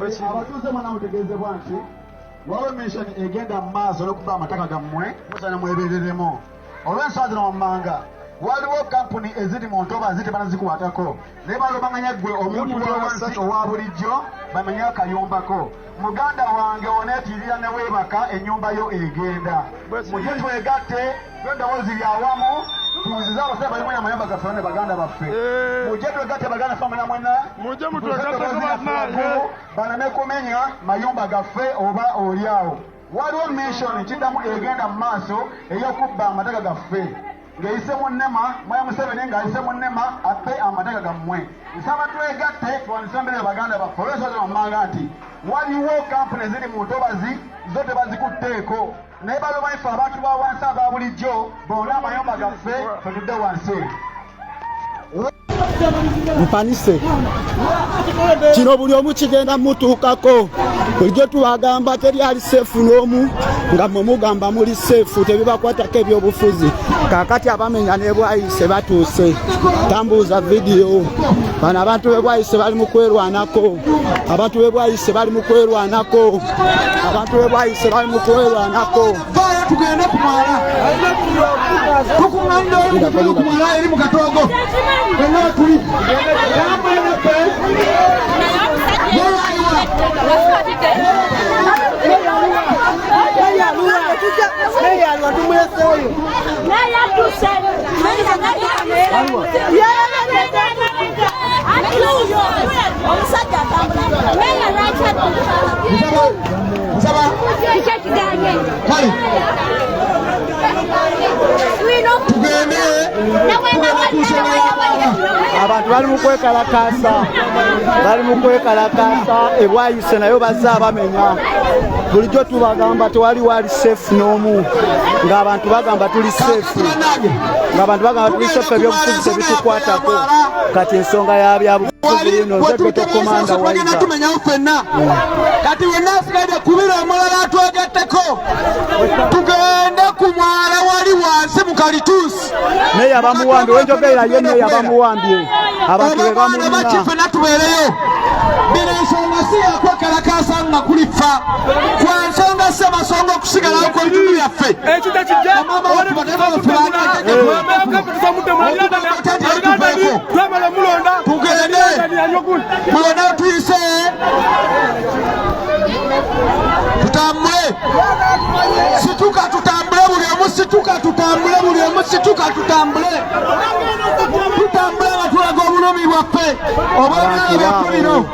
abatuuze mwana mutegeezebwa nti waliwo mission egenda mu maaso n'okuba amataka gammwe musana mwebereremu olw'ensonga zino wammanga waliwo kampuni eziri mu ntoba ziti banazikuwatako naye balobanganya ggwe omuntu wa wansi owa bulijjo bamanye akayombako muganda wange oneetirira ne weebaka ennyumba yo egenda mujye twegatte twendowoozi lyawamu tuziza abasajja balimu amayumba gaffe ne baganda baffe mujje twegatte baganda ffe mwena mwena banane kumenya mayumba gaffe oba oliawo waliwo mission kiddamu egenda mu maaso ey'okubba amataka gaffe ng'eyise mu nnema Mwaya Museveni ng'ayise mu nnema appe amataka gammwe nsaba twegatte twanisembere baganda baffe olw'ensonga wammanga nti waliwo kampuni eziri mu ntobazi zo tebazikutteeko naye baloba ife abantu ba wansi aba bulijjo bonna amayumba gaffe fetudde wansi mpanise kino buli omu kigenda mutuukako bulijjo tubagamba teryali seefu n'omu nga mwe mugamba muli seefu tebibakwatako ebyobufuzi kaakati abamenya ne Bwayise batuuse tambuuza vidiyo bano abantu be Bwayise bali mu kwerwanako abantu be Bwayise bali mu kwerwanako abantu be Bwayise bali mu kwerwanako tugende kumwala tukuŋŋanda kumwala eri mu katoogo bonna tuli abantu bali mu kwekalakaasa eBwayise nayo bazze abamenya bulijjo tubagamba tewali wali seefu n'omu ng'abantu bagamba tuli seefu ebyobufuzi tebitukwatako kati ensonga ya byabufuzi bino nze tokomanda Waiza tumenyawo ffenna kati wenna asigadde kubira omulala atwegatteko tugende ku mwala wali wansi mu kalituusi naye abamuwambye wenjogerera ye naye abamuwambye abantu be bamulina ffenna tubeereyo bino ensonga si yakwekalakaasa nga kulifa kwa nsonga si amasonga okusigalawo kw'ebitundu byaffe tugende mulona tuyise tutambule situka tutambule buli omu situka tutambule buli omu situka tutambule nga tulaga obulumi bwaffe obwebyakuliro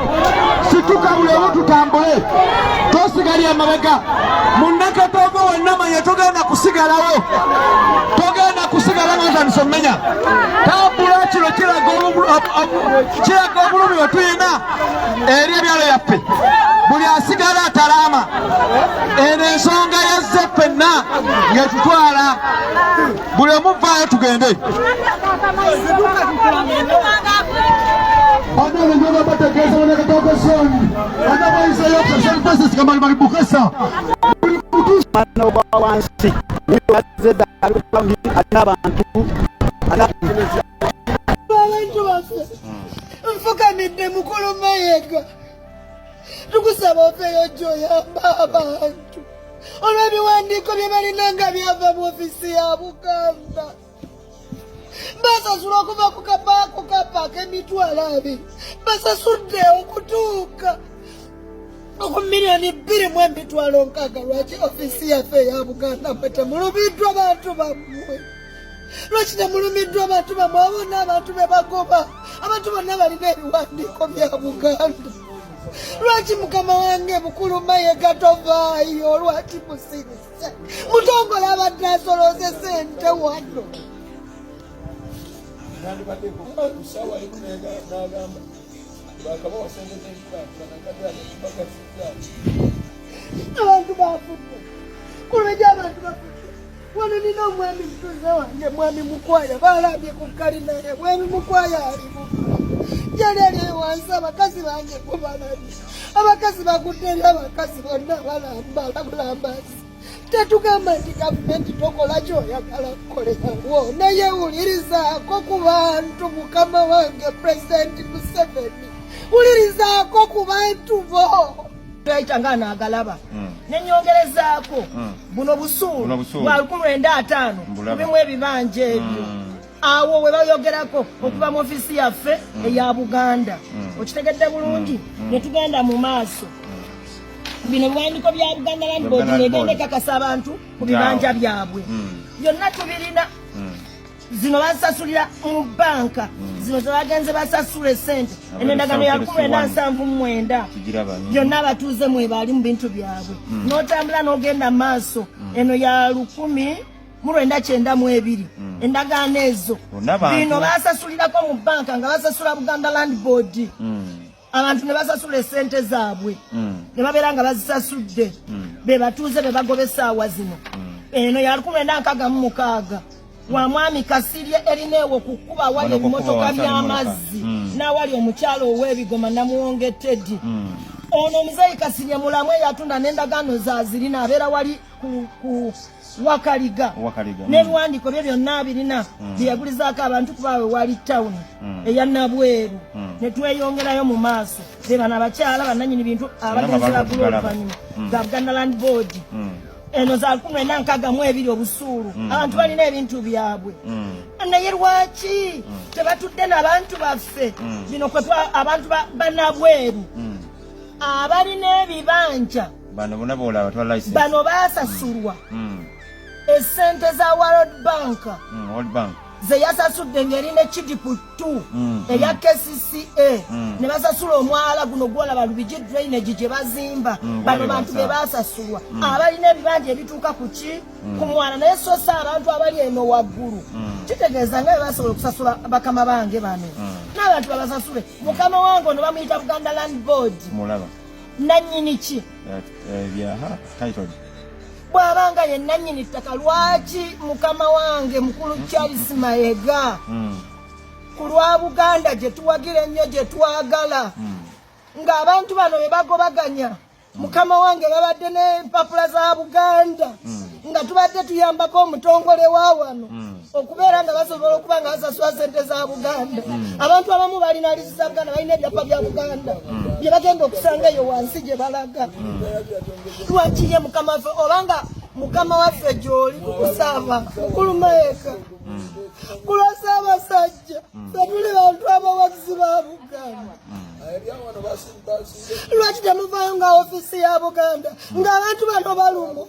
situka buli omu tutambule tosigali amabega munnakatoogo wenna manye togenda kusigalawo nga nisomenya tambula kino kiraga obulumi bwe tuyina eri ebyalo yaffe buli asigala atalama eno ensonga yazze ffenna ng'etutwala buli omuvaayo tugende nfukamidde mukulu Mayiga tukusaba ofeeyo gy'oyamba abantu olw'ebiwandiiko bye balina nga byava mu ofisi ya Buganda basasula okuva ku kapaaka emitwalo 2 basasudde okutuuka ku miliyoni 2.6 lwaki ofisi yaffe ya Buganda mwe temulumiddwa bantu bammwe lwaki temulumiddwa abantu bammwe abonna abantu be bagoba abantu bonna balina ebiwandiiko bya Buganda lwaki mukama wange mukulu Mayiga tovaayo lwaki musirise mutongole abadde asolooze sente wano abantu bafudde kulweja abantu bafudde wano nina omwami mutuuze wange mwami Mukwaya balambye ku kalina ye mwami Mukwaya alimu jali ali wansi abakazi bange kubalabye abakazi bagudde eri abakazi bonna balambazi tetugamba nti gavumenti tokola kyoyagala kukolerawo naye wulirizaako ku bantu mukama wange Pulezidenti Museveni ulirizaako ku bantu bo twayitanga naagalaba nenyongerezaako buno busuulu bwa 1950 kubimu ebibanja ebyo awo we bayogerako okuva mu ofisi yaffe eya Buganda okitegedde bulungi ne tugenda mu maaso bino biwandiiko bya Buganda Land Board negenda ekakasa abantu ku bibanja byabwe byonna tubirina zino basasulira mu banka zino zebagenze basasula esente endagaano ya 1979 byonna abatuuze mwebali mu bintu byabwe n'otambula n'ogenda maaso eno ya 1992 endagaano ezo bino basasulirako mu banka nga basasula Buganda Land Board abantu ne basasula esente zaabwe ne babeera nga bazisasudde be batuuze be bagobesa awa zino eno ya 1966 wa mwami Kasirye erineewo kukuba wali emmotoka by'amazzi n'awali omukyalo ow'ebigoma namuwonge Teddy ono omuzeyi Kasirye mulamu eyatunda n'endagaano zaazirina abeera wali ku Wakaliga n'ebiwandiiko bye byonna birina byeyagulizaako abantu kubaawe wali tawuni eya Nabweru ne tweyongerayo mu maaso be bano abakyala bannannyini bintu abagenzera oluvannyuma ga Buganda Land Board eno za 1962 obusuulu abantu balina ebintu byabwe naye lwaki tebatudde n'abantu baffe bino kwe abantu Bannabweru abalina ebibanja bano baasasulwa esente za World Bank ze yasasudde ng'erina ekidipu 2 eya KCCA ne basasula omwala guno gwolaba Lubigi drainage gye bazimba bano bantu be basasulwa abalina ebibanja ebituuka ku mwala naye sosa abantu abali eno waggulu kitegeeza nga basobola okusasula bakama bange bano n'abantu babasasule mukama wange ono bamuyita Buganda Land Board nannyini ki bw'abanga ye nannyini ttaka lwaki mukama wange mukulu Charles Mayiga ku lwa Buganda gye tuwagira ennyo gye twagala ng'abantu bano be bagobaganya mukama wange babadde n'empapula za Buganda nga tubadde tuyambako omutongole wa wano okubeera nga basobola okuba nga basasula sente za Buganda abantu abamu balina liisi za Buganda balina ebyapa bya Buganda bye bagenda okusanga eyo wansi gye balaga lwaki ye mukama waffe obanga mukama waffe gy'oli kukusaaba mukulu Mayiga ku lwa Ssaabasajja ffe tuli bantu abawagizi ba Buganda lwaki temuvaayo nga ofisi ya Buganda ng'abantu bano balumu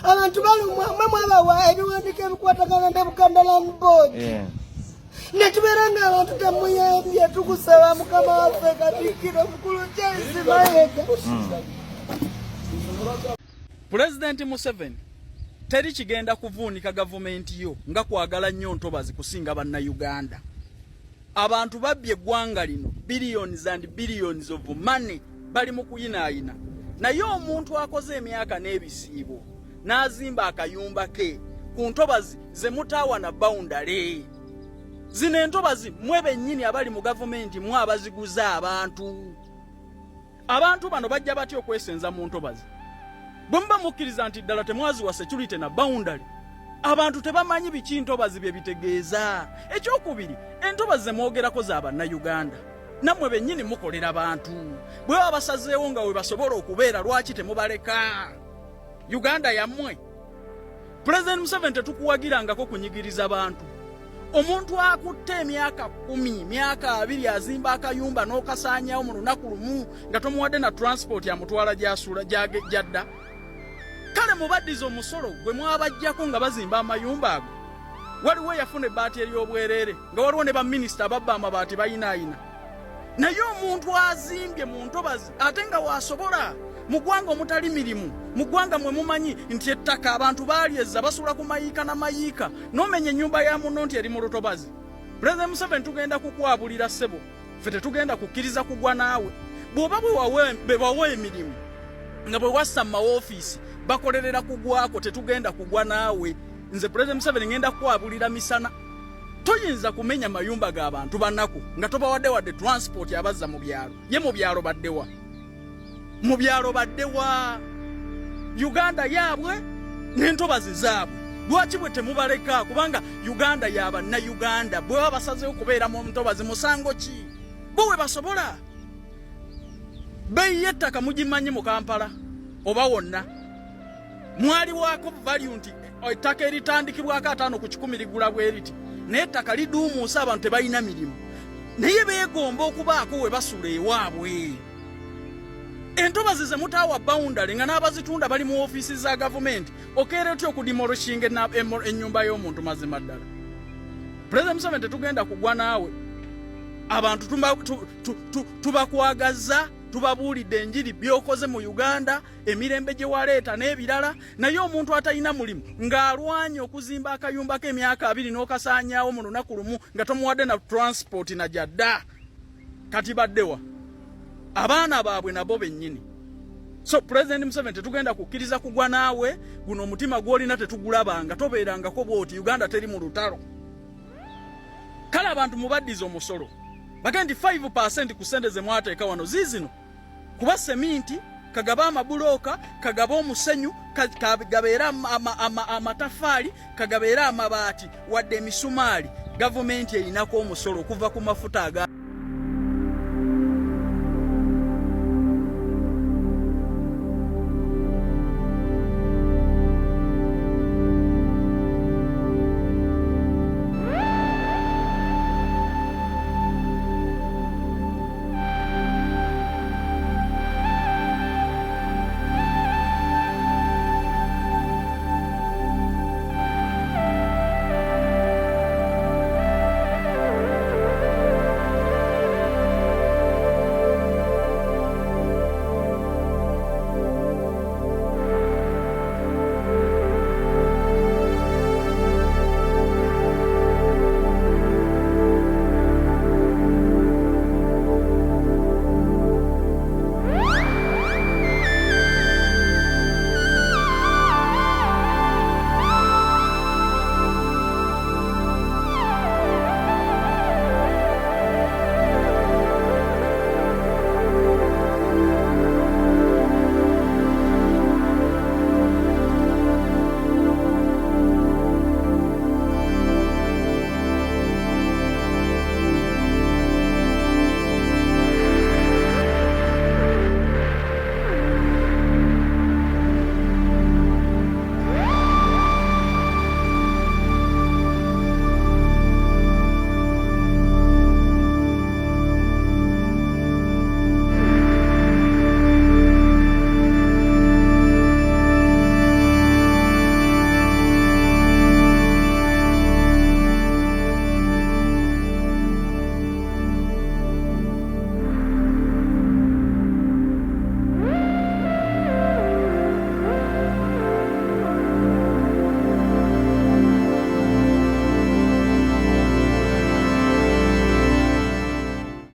abantu balumu mwe mwabawa ebiwandiiko ebikwatagana ne Buganda Land Board ne tubeera ng'abantu temuyambye tukusaba mukama waffe Katikkiro mukulu Charles Mayiga. Pulezidenti Museveni teri kigenda kuvuunika gavumenti yo nga kwagala nnyo ntobazi kusinga Bannayuganda. Abantu babbye eggwanga lino billions and billions of money bali mu kuyinaayina naye omuntu akoze emyaka n'ebisiibo n'azimba akayumba ke ku ntobazi ze mutaawa na boundary zino entobazi mwe bennyini abali mu gavumenti mwe abaziguza abantu bano bajja batya okwesenza mu ntobazi bwe muba mukkiriza nti ddala temwaziwa security na boundary abantu tebamanyi biki ntobazi bye bitegeeza. Ekyokubiri entobazi ze mwogerako za Bannayuganda nammwe bennyini mukolera bantu bwe baba basazeewo nga we basobola okubeera lwaki temubaleka Uganda yammwe. President Museveni tetukuwagirangako kunyigiriza bantu. Omuntu akutte emyaka 10 myaka 2 azimba akayumba n'okasaanyawo mu lunaku lumu nga tomuwadde na transport yamutwala gy'asuula gyadda kale mubaddiza omusolo gwe mwabajjako nga bazimba amayumba ago. Waliwo yafuna ebbaati ery'obwereere nga waliwo ne baminisita ababba amabaati bayinaayina naye omuntu azimbye mu ntobazi ate nga wasobola mu ggwanga omutali mirimu mu ggwanga mwe mumanyi nti ettaka abantu balyezza basula ku mayiika n'amayiika n'omenya ennyumba ya munno nti eri mu lutobazi. President Museveni tugenda kukwabulira ssebo ffe tetugenda kukkiriza kugwa naawe bw'oba bwe bawa emirimu nga bwe wassa mu mawofiisi bakolerera kugwako tetugenda kugwa naawe. Nze President Museveni ngenda kukwabulira misana. Toyinza kumenya mayumba g'abantu banaku nga tobawadde wadde transport abazza mu byalo. Ye mu byalo baddewa. Mu byalo baddewa. Uganda yaabwe n'entobazi zaabwe. Lwaki bwe temubaleka kubanga Uganda yaba na Uganda bwe basazeewo kubeera mu ntobazi musango ki? Bwe basobola Bei yettaka mugimanyi mu Kampala oba wonna. Mwali wako value nti ettaka eritandikibwako 5 ku 10 ligula bweriti. Naye ettaka liduumuusa abantu tebalina mirimu. Naye beegomba okubaako we basula ewaabwe. Entobazi ze mutaawa boundary nga n'abazitunda bali mu ofiisi za gavumenti okeera otya okudimolishinga ennyumba y'omuntu mazima ddala. President Museveni tetugenda kugwa naawe. Abantu tubakwagaza tubabuulidde enjiri byokoze mu Uganda emirembe gye waleeta n'ebirala naye omuntu atalina mulimu ng'alwanye okuzimba akayumba k'emyaka 2 n'okasaanyaawo mu lunaku lumu nga tomuwadde na transport na jadda kati baddewa abaana baabwe nabo bennyini. So President Museveni tetugenda kukkiriza kugwa naawe guno omutima gw'olina tetugulabanga tobeerangako bw'oti Uganda teri mu lutalo. Kale abantu mubaddiza omusolo bagandi 5% ku sente ze mwateeka wano ziizino kuba seminti kagaba amabuloka kagaba omusenyu kagabeera amatafaali kagabeera amabaati wadde emisumaali gavumenti erinako omusolo kuva ku mafuta